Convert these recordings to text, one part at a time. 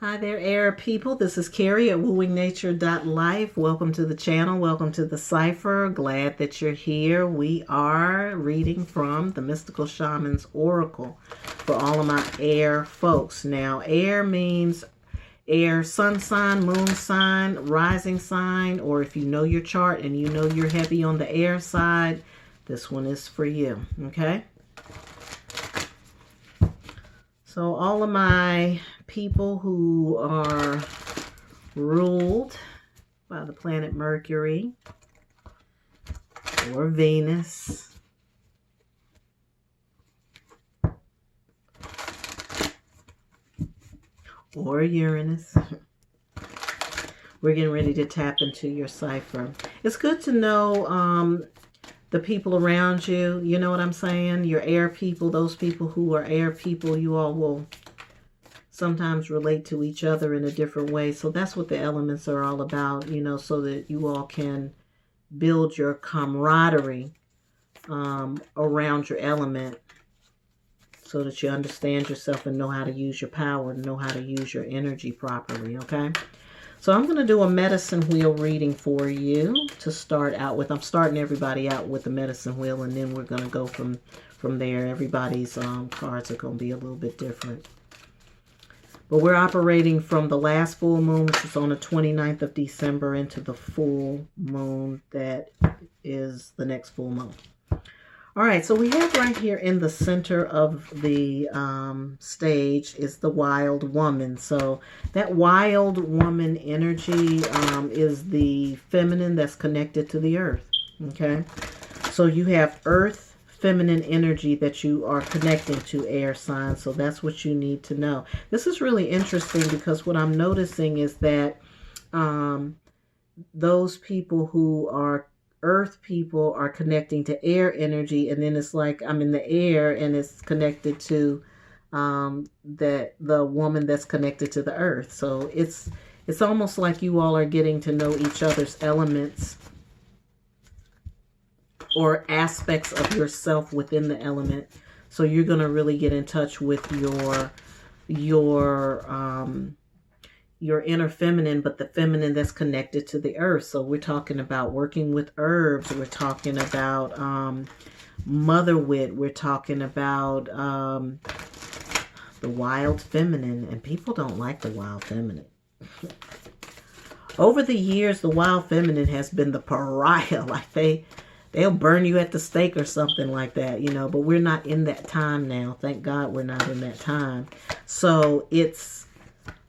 Hi there, air people. This is Carrie at wooingnature.life. Welcome to the channel. Welcome to the cipher. Glad that you're here. We are reading from the Mystical Shaman's Oracle for all of my air folks. Now, air means air, sun sign, moon sign, rising sign, or if you know your chart and you know you're heavy on the air side, this one is for you, okay? So all of my people who are ruled by the planet Mercury or Venus or Uranus, we're getting ready to tap into your cipher. It's good to know the people around you. You know what I'm saying? Your air people, those people who are air people, you all will sometimes relate to each other in a different way. So that's what the elements are all about, you know, so that you all can build your camaraderie around your element, so that you understand yourself and know how to use your power and know how to use your energy properly, okay? So I'm going to do a medicine wheel reading for you to start out with. I'm starting everybody out with the medicine wheel, and then we're going to go from there. Everybody's cards are going to be a little bit different. But we're operating from the last full moon, which is on the 29th of December, into the full moon that is the next full moon. All right, so we have right here in the center of the stage is the wild woman. So that wild woman energy is the feminine that's connected to the earth, okay? So you have earth, feminine energy that you are connecting to air signs. So that's what you need to know. This is really interesting because what I'm noticing is that those people who are earth people are connecting to air energy, and then it's like I'm in the air and it's connected to the woman that's connected to the earth. So it's almost like you all are getting to know each other's elements or aspects of yourself within the element. So you're going to really get in touch with your inner feminine, but the feminine that's connected to the earth. So we're talking about working with herbs. We're talking about motherwit. We're talking about the wild feminine. And people don't like the wild feminine. Over the years, the wild feminine has been the pariah. Like they'll burn you at the stake or something like that, you know. But we're not in that time now. Thank God we're not in that time. So it's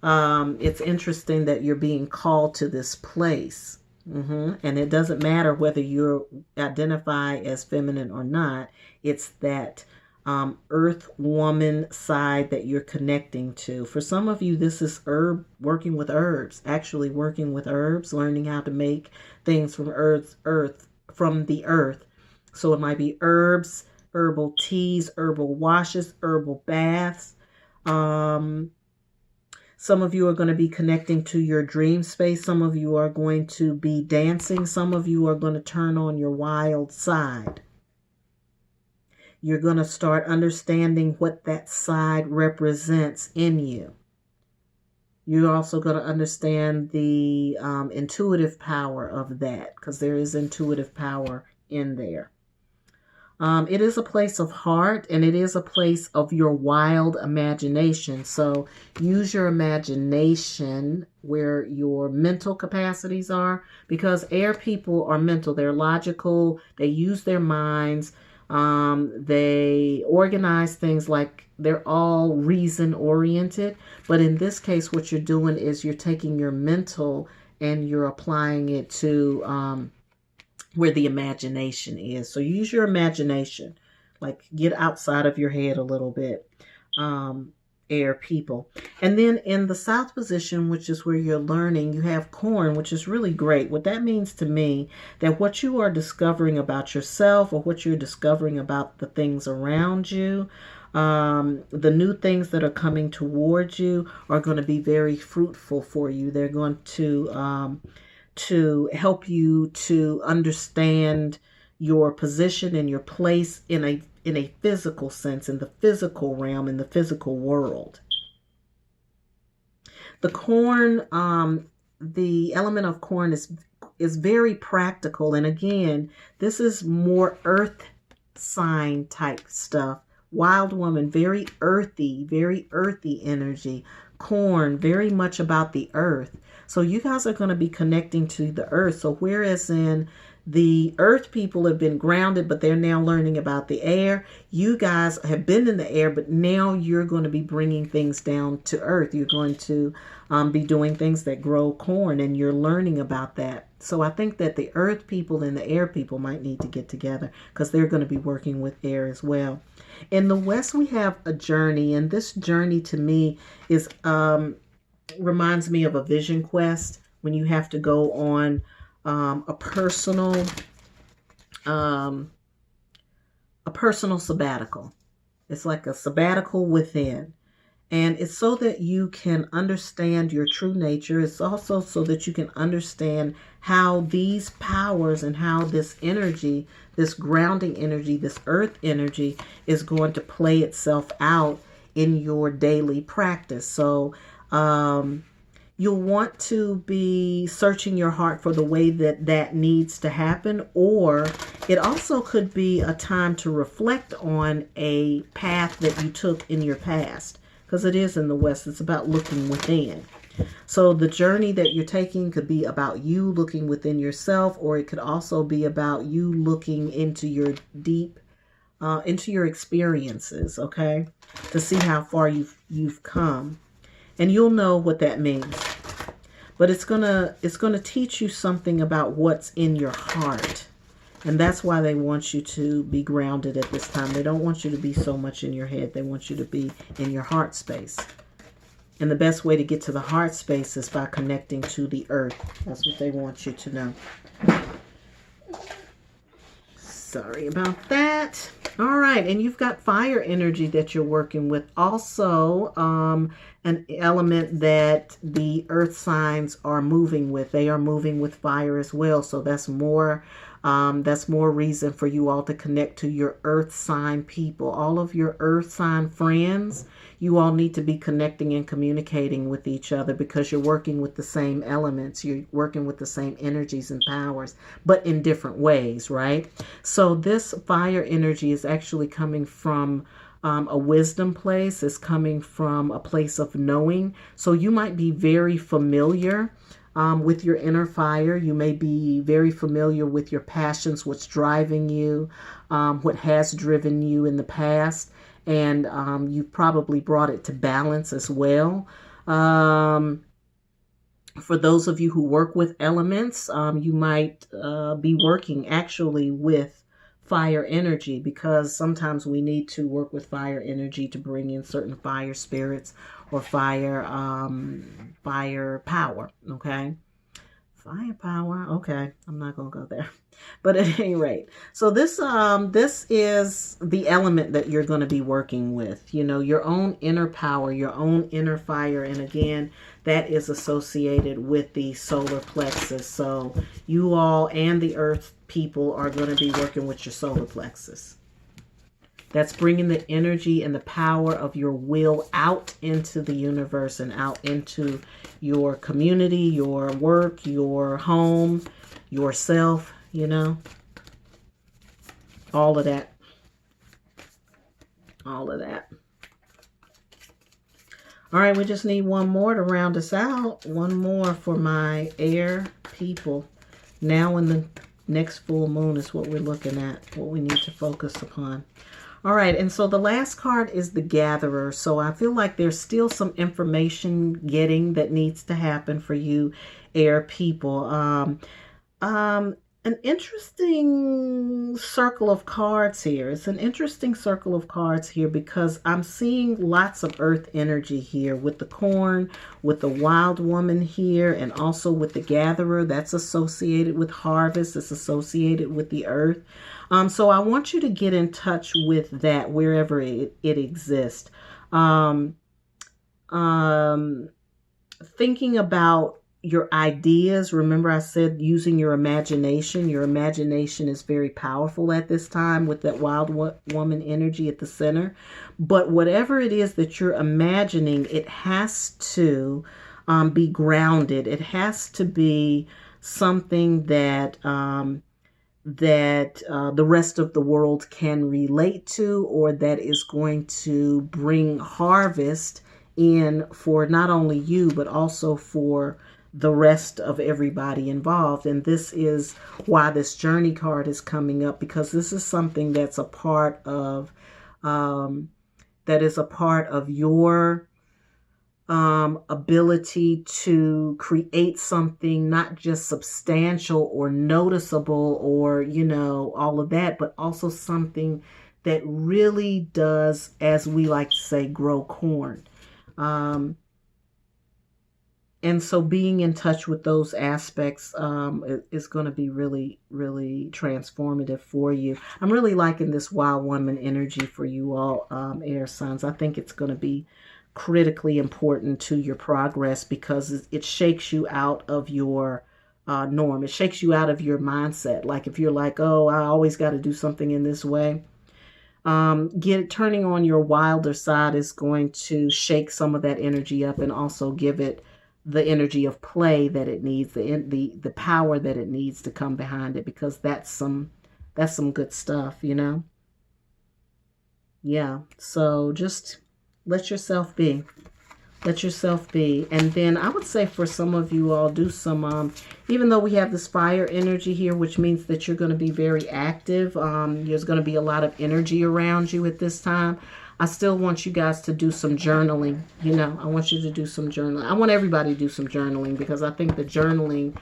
interesting that you're being called to this place. And it doesn't matter whether you identify as feminine or not. It's that earth woman side that you're connecting to. For some of you, this is working with herbs, actually working with herbs, learning how to make things from from the earth. So it might be herbs, herbal teas, herbal washes, herbal baths. Some of you are going to be connecting to your dream space. Some of you are going to be dancing. Some of you are going to turn on your wild side. You're going to start understanding what that side represents in you. You're also going to understand the intuitive power of that, because there is intuitive power in there. It is a place of heart, and it is a place of your wild imagination. So use your imagination where your mental capacities are, because air people are mental. They're logical. They use their minds. They organize things, like they're all reason oriented. But in this case, what you're doing is you're taking your mental and you're applying it to where the imagination is. So use your imagination, like get outside of your head a little bit, air people. And then in the south position, which is where you're learning, you have corn, which is really great. What that means to me, that what you are discovering about yourself, or what you're discovering about the things around you, the new things that are coming towards you are going to be very fruitful for you. They're going to help you to understand your position and your place in a physical sense, in the physical realm, in the physical world. The corn, the element of corn is very practical. And again, this is more earth sign type stuff. Wild woman, very earthy energy. Corn, very much about the earth. So you guys are going to be connecting to the earth. So whereas in the earth people have been grounded, but they're now learning about the air. You guys have been in the air, but now you're going to be bringing things down to earth. You're going to be doing things that grow corn, and you're learning about that. So I think that the earth people and the air people might need to get together because they're going to be working with air as well. In the West, we have a journey, and this journey to me is reminds me of a vision quest when you have to go on a personal sabbatical. It's like a sabbatical within. And it's so that you can understand your true nature. It's also so that you can understand how these powers and how this energy, this grounding energy, this earth energy is going to play itself out in your daily practice. So, you'll want to be searching your heart for the way that that needs to happen, or it also could be a time to reflect on a path that you took in your past, because it is in the West. It's about looking within. So the journey that you're taking could be about you looking within yourself, or it could also be about you looking into your deep, into your experiences, okay, to see how far you've come. And you'll know what that means. But it's gonna teach you something about what's in your heart. And that's why they want you to be grounded at this time. They don't want you to be so much in your head. They want you to be in your heart space. And the best way to get to the heart space is by connecting to the earth. That's what they want you to know. Sorry about that. All right, and you've got fire energy that you're working with. Also, an element that the earth signs are moving with. They are moving with fire as well. So that's more reason for you all to connect to your earth sign people. All of your earth sign friends, you all need to be connecting and communicating with each other because you're working with the same elements. You're working with the same energies and powers, but in different ways, right? So this fire energy is actually coming from a wisdom place. It's coming from a place of knowing. So you might be very familiar with your inner fire. You may be very familiar with your passions, what's driving you, what has driven you in the past. And you've probably brought it to balance as well. For those of you who work with elements, you might be working actually with fire energy, because sometimes we need to work with fire energy to bring in certain fire spirits or fire power. Okay. Fire power. Okay. I'm not going to go there. But at any rate, so this is the element that you're going to be working with, you know, your own inner power, your own inner fire. And again, that is associated with the solar plexus. So you all and the earth people are going to be working with your solar plexus. That's bringing the energy and the power of your will out into the universe and out into your community, your work, your home, yourself, you know, all of that. All of that. All right, we just need one more to round us out. One more for my air people. Now in the next full moon is what we're looking at, what we need to focus upon. All right, and so the last card is the Gatherer. So I feel like there's still some information getting that needs to happen for you air people. An interesting circle of cards here. It's an interesting circle of cards here because I'm seeing lots of earth energy here with the corn, with the wild woman here, and also with the Gatherer. That's associated with harvest. It's associated with the earth. So I want you to get in touch with that wherever it exists. Thinking about your ideas. Remember I said using your imagination. Your imagination is very powerful at this time with that wild woman energy at the center. But whatever it is that you're imagining, it has to be grounded. It has to be something that the rest of the world can relate to, or that is going to bring harvest in for not only you, but also for the rest of everybody involved. And this is why this journey card is coming up, because this is something that's a part of, your ability to create something not just substantial or noticeable or, all of that, but also something that really does, as we like to say, grow corn. And so being in touch with those aspects is going to be really, really transformative for you. I'm really liking this wild woman energy for you all, air signs. I think it's going to be critically important to your progress, because it shakes you out of your norm. It shakes you out of your mindset. Like if you're like, oh, I always got to do something in this way. Turning on your wilder side is going to shake some of that energy up, and also give it the energy of play that it needs, the power that it needs to come behind it, because that's some good stuff, Yeah. So just let yourself be. Let yourself be. And then I would say for some of you all, do some, even though we have this fire energy here, which means that you're going to be very active. There's going to be a lot of energy around you at this time. I still want you guys to do some journaling. I want you to do some journaling. I want everybody to do some journaling, because I think the journaling,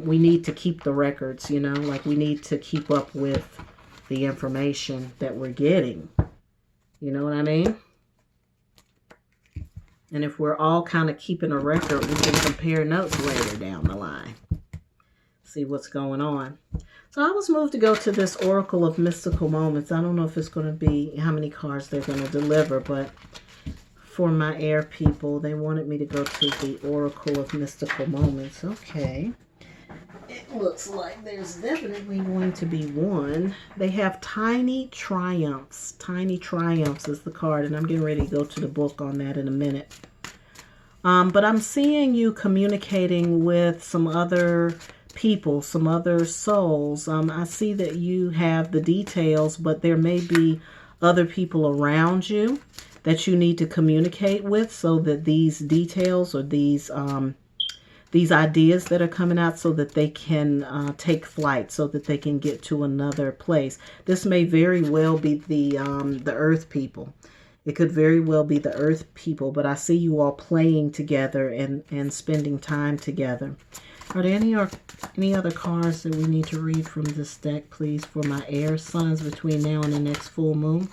we need to keep the records, like we need to keep up with the information that we're getting. You know what I mean? And if we're all kind of keeping a record, we can compare notes later down the line. See what's going on. So I was moved to go to this Oracle of Mystical Moments. I don't know if it's going to be how many cards they're going to deliver, but for my air people, they wanted me to go to the Oracle of Mystical Moments. Okay. It looks like there's definitely going to be one. They have Tiny Triumphs. Tiny Triumphs is the card, and I'm getting ready to go to the book on that in a minute. But I'm seeing you communicating with some other people, some other souls. I see that you have the details, but there may be other people around you that you need to communicate with, so that these details or these ideas that are coming out, so that they can take flight, so that they can get to another place. This may very well be the earth people. It could very well be the earth people, but I see you all playing together and spending time together. Are there any other cards that we need to read from this deck, please, for my air signs between now and the next full moon?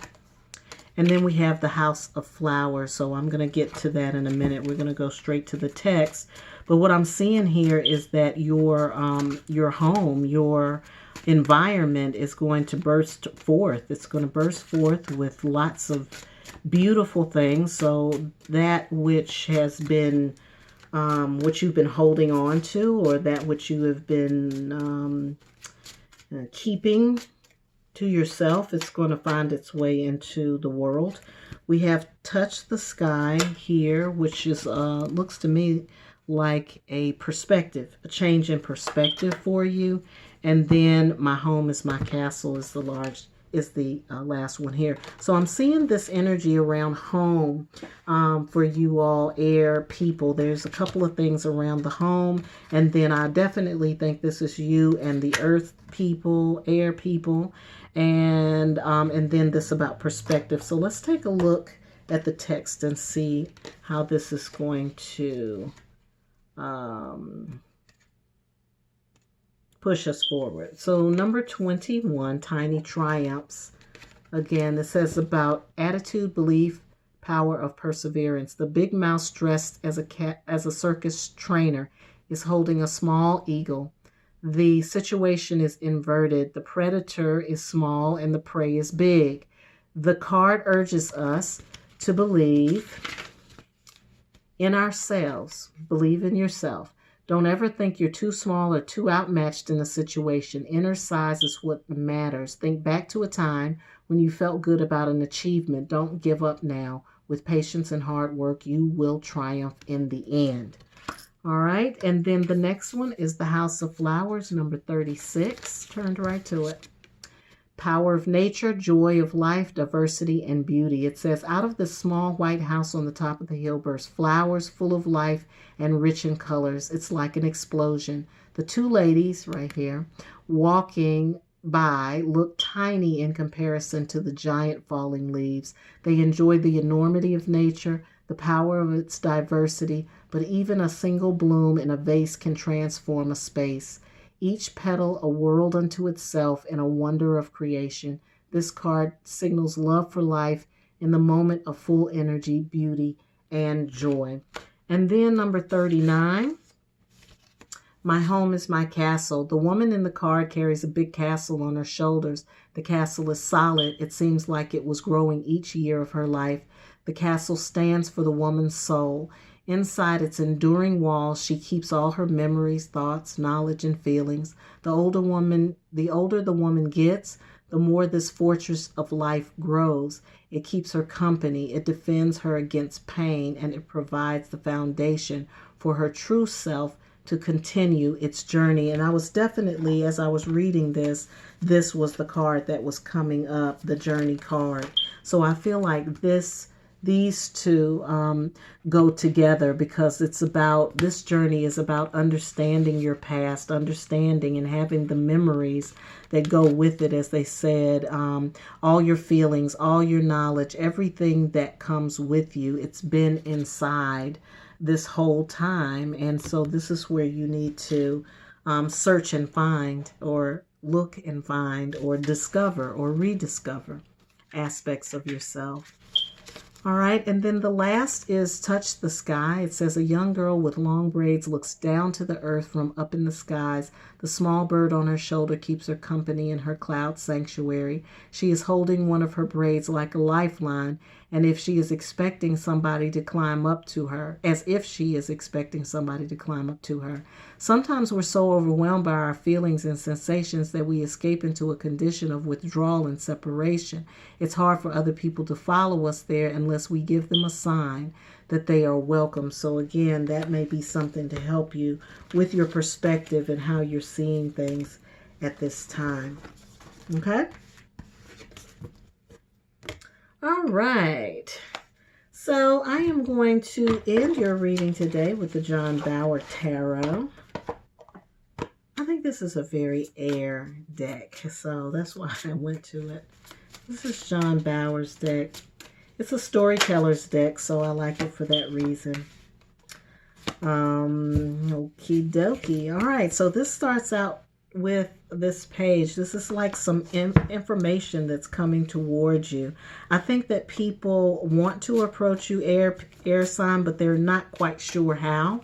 And then we have the House of Flowers, so I'm going to get to that in a minute. We're going to go straight to the text. But what I'm seeing here is that your home, your environment is going to burst forth. It's going to burst forth with lots of beautiful things. So that which has been, what you've been holding on to, or that which you have been keeping to yourself, it's going to find its way into the world. We have Touch the Sky here, which is looks to me like a perspective, a change in perspective for you. And then My Home is My Castle is the last one here. So I'm seeing this energy around home for you all air people. There's a couple of things around the home, and then I definitely think this is you and the earth people, air people, and then this about perspective. So let's take a look at the text and see how this is going to push us forward. So number 21, Tiny Triumphs. Again, it says about attitude, belief, power of perseverance. The big mouse dressed as a circus trainer is holding a small eagle. The situation is inverted. The predator is small and the prey is big. The card urges us to believe in ourselves. Believe in yourself. Don't ever think you're too small or too outmatched in a situation. Inner size is what matters. Think back to a time when you felt good about an achievement. Don't give up now. With patience and hard work, you will triumph in the end. All right, and then the next one is the House of Flowers, number 36. Turned right to it. Power of nature, joy of life, diversity, and beauty. It says, out of this small white house on the top of the hill burst flowers full of life and rich in colors. It's like an explosion. The two ladies right here walking by look tiny in comparison to the giant falling leaves. They enjoy the enormity of nature, the power of its diversity, but even a single bloom in a vase can transform a space. Each petal a world unto itself and a wonder of creation. This card signals love for life in the moment of full energy, beauty, and joy. And then number 39, my home is my castle. The woman in the card carries a big castle on her shoulders. The castle is solid. It seems like it was growing each year of her life. The castle stands for the woman's soul. Inside its enduring walls, she keeps all her memories, thoughts, knowledge, and feelings. The older the woman gets, the more this fortress of life grows. It keeps her company, it defends her against pain, and it provides the foundation for her true self to continue its journey. And I was definitely, as I was reading this was the card that was coming up, the journey card. So I feel like these two go together, because this journey is about understanding your past, understanding and having the memories that go with it, as they said, all your feelings, all your knowledge, everything that comes with you. It's been inside this whole time. And so this is where you need to search and find, or look and find, or discover or rediscover aspects of yourself. All right, and then the last is Touch the Sky. It says, a young girl with long braids looks down to the earth from up in the skies. The small bird on her shoulder keeps her company in her cloud sanctuary. She is holding one of her braids like a lifeline, and if she is expecting somebody to climb up to her, as if she is expecting somebody to climb up to her. Sometimes we're so overwhelmed by our feelings and sensations that we escape into a condition of withdrawal and separation. It's hard for other people to follow us there unless we give them a sign that they are welcome. So again, that may be something to help you with your perspective and how you're seeing things at this time. Okay? All right. So I am going to end your reading today with the John Bower Tarot. I think this is a very air deck, so that's why I went to it. This is John Bower's deck. It's a storyteller's deck, so I like it for that reason. Okie dokie. All right, so this starts out with this page. This is like some information that's coming towards you. I think that people want to approach you, air sign, but they're not quite sure how.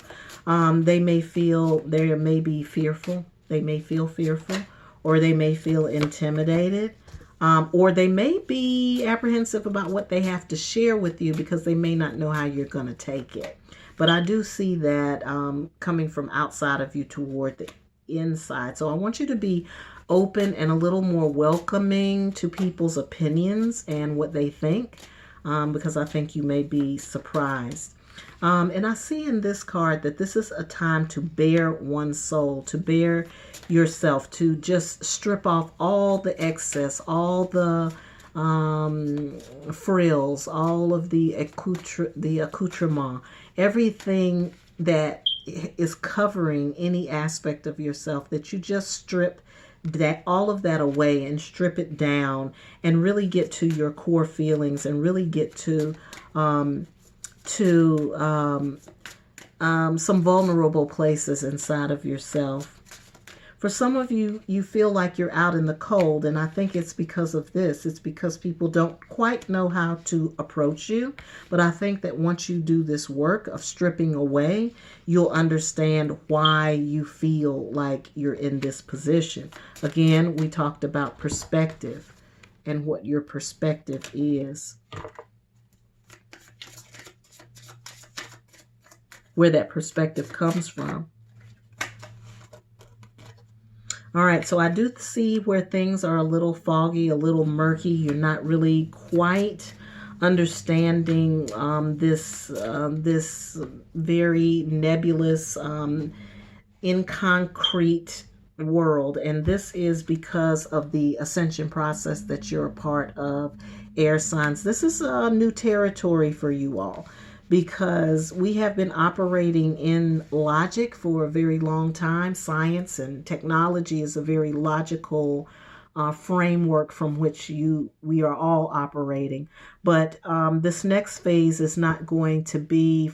They may be fearful. They may feel fearful, or they may feel intimidated. Or they may be apprehensive about what they have to share with you, because they may not know how you're going to take it. But I do see that coming from outside of you toward the inside. So I want you to be open and a little more welcoming to people's opinions and what they think, because I think you may be surprised. And I see in this card that this is a time to bare one's soul, to bare yourself, to just strip off all the excess, all the frills, all of the accoutrement, everything that is covering any aspect of yourself, that you just strip all of that away and strip it down and really get to your core feelings and really get to some vulnerable places inside of yourself. For some of you, you feel like you're out in the cold, and I think it's because of this. It's because people don't quite know how to approach you. But I think that once you do this work of stripping away, you'll understand why you feel like you're in this position. Again, we talked about perspective and what your perspective is. Where that perspective comes from. All right, so I do see where things are a little foggy, a little murky. You're not really quite understanding this very nebulous, inconcrete world. And this is because of the ascension process that you're a part of, air signs. This is a new territory for you all, because we have been operating in logic for a very long time. Science and technology is a very logical framework from which we are all operating. But this next phase is not going to be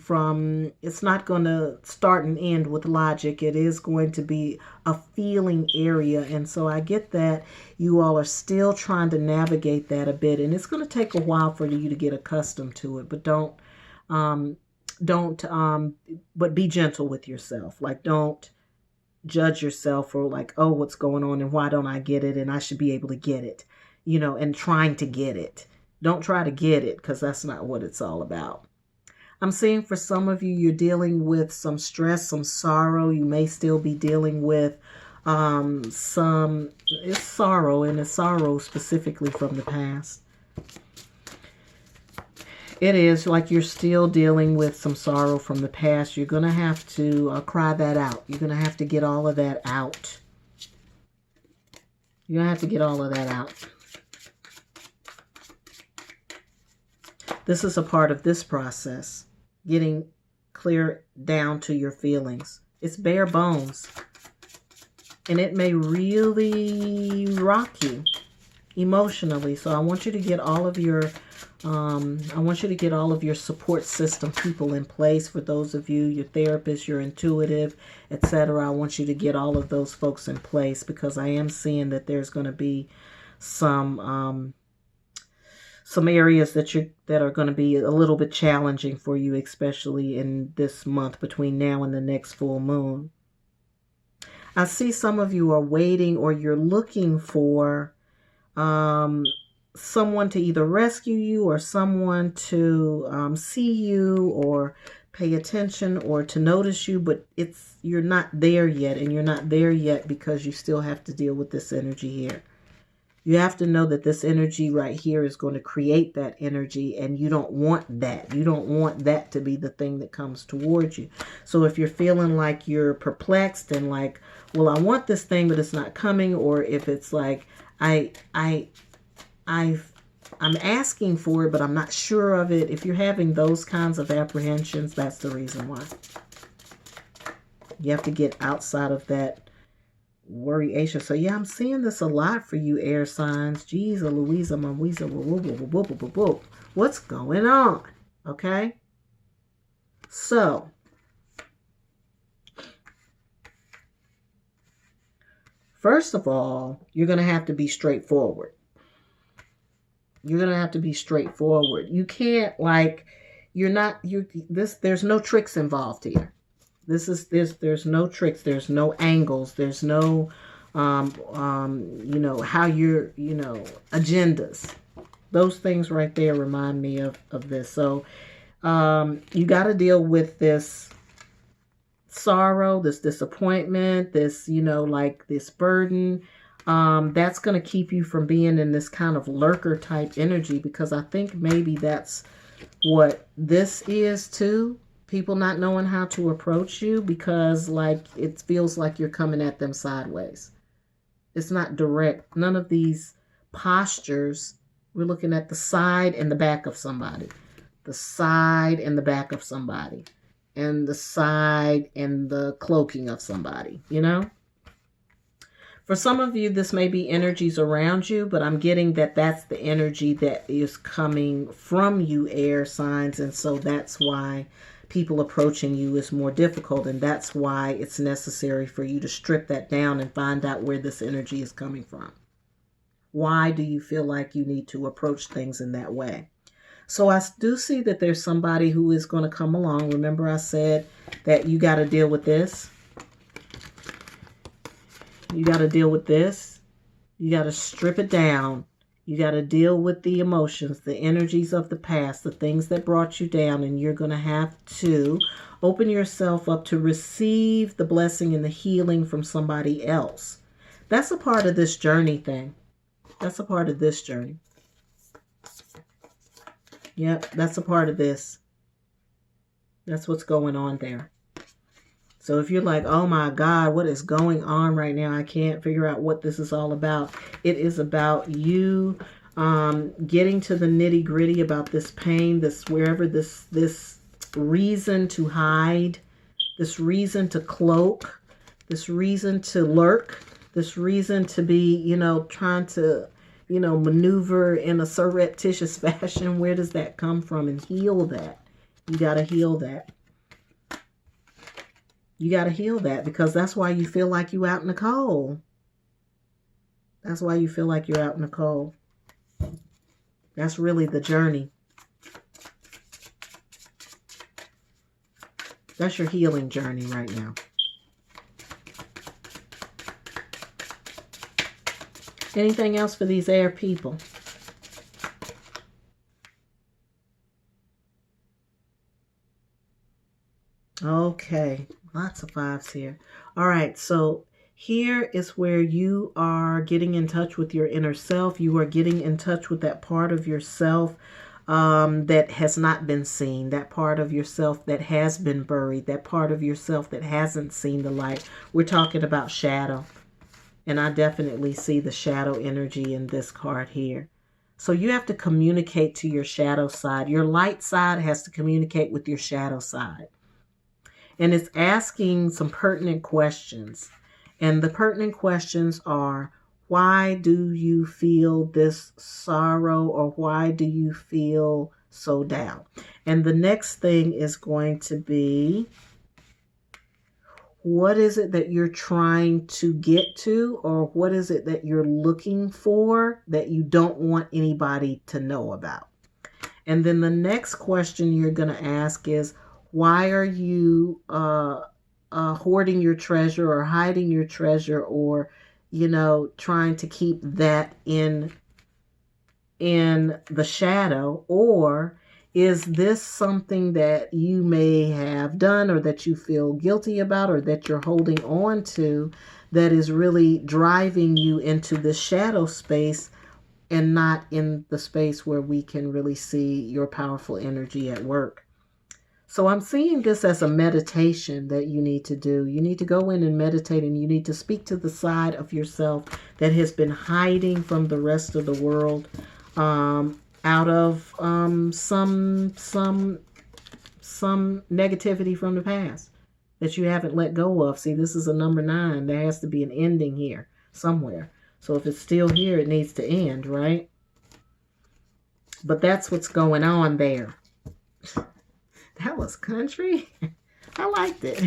it's not going to start and end with logic. It is going to be a feeling area. And so I get that you all are still trying to navigate that a bit. And it's going to take a while for you to get accustomed to it. But but be gentle with yourself. Like, don't judge yourself for like, oh, what's going on and why don't I get it, and I should be able to get it, and trying to get it. Don't try to get it, because that's not what it's all about. I'm seeing for some of you, you're dealing with some stress, some sorrow. You may still be dealing with it's sorrow, and it's sorrow specifically from the past. It is like you're still dealing with some sorrow from the past. You're going to have to cry that out. You're going to have to get all of that out. You're going to have to get all of that out. This is a part of this process. Getting clear down to your feelings. It's bare bones. And it may really rock you emotionally. So I want you to get all of your support system people in place. For those of you, your therapist, your intuitive, etc. I want you to get all of those folks in place, because I am seeing that there's going to be some areas that are going to be a little bit challenging for you, especially in this month between now and the next full moon. I see some of you are waiting, or you're looking for someone to either rescue you, or someone to see you or pay attention or to notice you, but you're not there yet. And you're not there yet because you still have to deal with this energy here. You have to know that this energy right here is going to create that energy, and you don't want that. You don't want that to be the thing that comes towards you. So if you're feeling like you're perplexed and like, well, I want this thing, but it's not coming, or if it's like, I'm asking for it, but I'm not sure of it. If you're having those kinds of apprehensions, that's the reason why. You have to get outside of that worryation. So yeah, I'm seeing this a lot for you air signs. Jeez, Louisa, Mamuisa, what's going on? Okay. So first of all, you're going to have to be straightforward. You're going to have to be straightforward. You can't there's no tricks involved here. There's no tricks. There's no angles. There's no, how agendas. Those things right there remind me of this. So, you got to deal with this sorrow, this disappointment, this, this burden. That's going to keep you from being in this kind of lurker type energy, because I think maybe that's what this is too. People not knowing how to approach you, because it feels like you're coming at them sideways. It's not direct. None of these postures. We're looking at the side and the back of somebody. The side and the back of somebody. And the side and the cloaking of somebody, For some of you, this may be energies around you, but I'm getting that that's the energy that is coming from you, air signs. And so that's why people approaching you is more difficult. And that's why it's necessary for you to strip that down and find out where this energy is coming from. Why do you feel like you need to approach things in that way? So I do see that there's somebody who is going to come along. Remember I said that you got to deal with this. You got to deal with this. You got to strip it down. You got to deal with the emotions, the energies of the past, the things that brought you down. And you're going to have to open yourself up to receive the blessing and the healing from somebody else. That's a part of this journey thing. That's a part of this journey. Yep, that's a part of this. That's what's going on there. So if you're like, oh my God, what is going on right now? I can't figure out what this is all about. It is about you getting to the nitty gritty about this pain, this wherever this reason to hide, this reason to cloak, this reason to lurk, this reason to be, you know, trying to, you know, maneuver in a surreptitious fashion. Where does that come from? And heal that. You got to heal that. You got to heal that, because that's why you feel like you out in the cold. That's why you feel like you're out in the cold. That's really the journey. That's your healing journey right now. Anything else for these air people? Okay, lots of fives here. All right, so here is where you are getting in touch with your inner self. You are getting in touch with that part of yourself that has not been seen, that part of yourself that has been buried, that part of yourself that hasn't seen the light. We're talking about shadow. And I definitely see the shadow energy in this card here. So you have to communicate to your shadow side. Your light side has to communicate with your shadow side. And it's asking some pertinent questions. And the pertinent questions are, why do you feel this sorrow, or why do you feel so down? And the next thing is going to be, what is it that you're trying to get to, or what is it that you're looking for that you don't want anybody to know about? And then the next question you're going to ask is, why are you hoarding your treasure, or hiding your treasure, or, you know, trying to keep that in the shadow? Or is this something that you may have done, or that you feel guilty about, or that you're holding on to, that is really driving you into the shadow space and not in the space where we can really see your powerful energy at work? So I'm seeing this as a meditation that you need to do. You need to go in and meditate, and you need to speak to the side of yourself that has been hiding from the rest of the world, out of some negativity from the past that you haven't let go of. See, this is a number 9. There has to be an ending here somewhere. So if it's still here, it needs to end, right? But that's what's going on there. That was country. I liked it.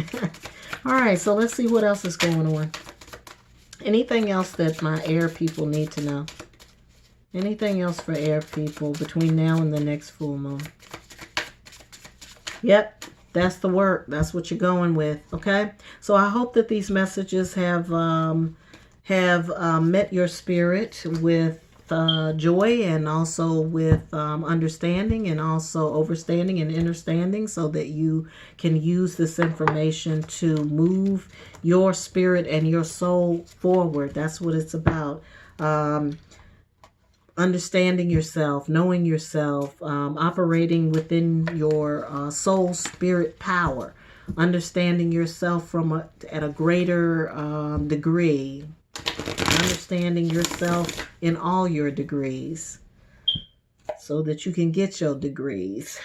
All right, so let's see what else is going on. Anything else that my air people need to know? Anything else for air people between now and the next full moon? Yep, that's the work. That's what you're going with, okay? So I hope that these messages have met your spirit with joy, and also with understanding, and also overstanding and understanding, so that you can use this information to move your spirit and your soul forward. That's what it's about. Understanding yourself, knowing yourself, operating within your soul spirit power, understanding yourself at a greater degree, understanding yourself in all your degrees, so that you can get your degrees.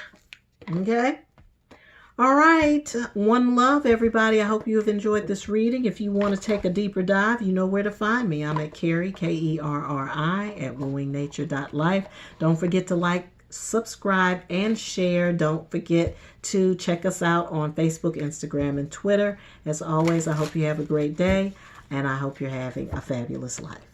Okay? All right. One love, everybody. I hope you have enjoyed this reading. If you want to take a deeper dive, you know where to find me. I'm at Kerri, Kerri, at wooingnature.life. Don't forget to like, subscribe, and share. Don't forget to check us out on Facebook, Instagram, and Twitter. As always, I hope you have a great day, and I hope you're having a fabulous life.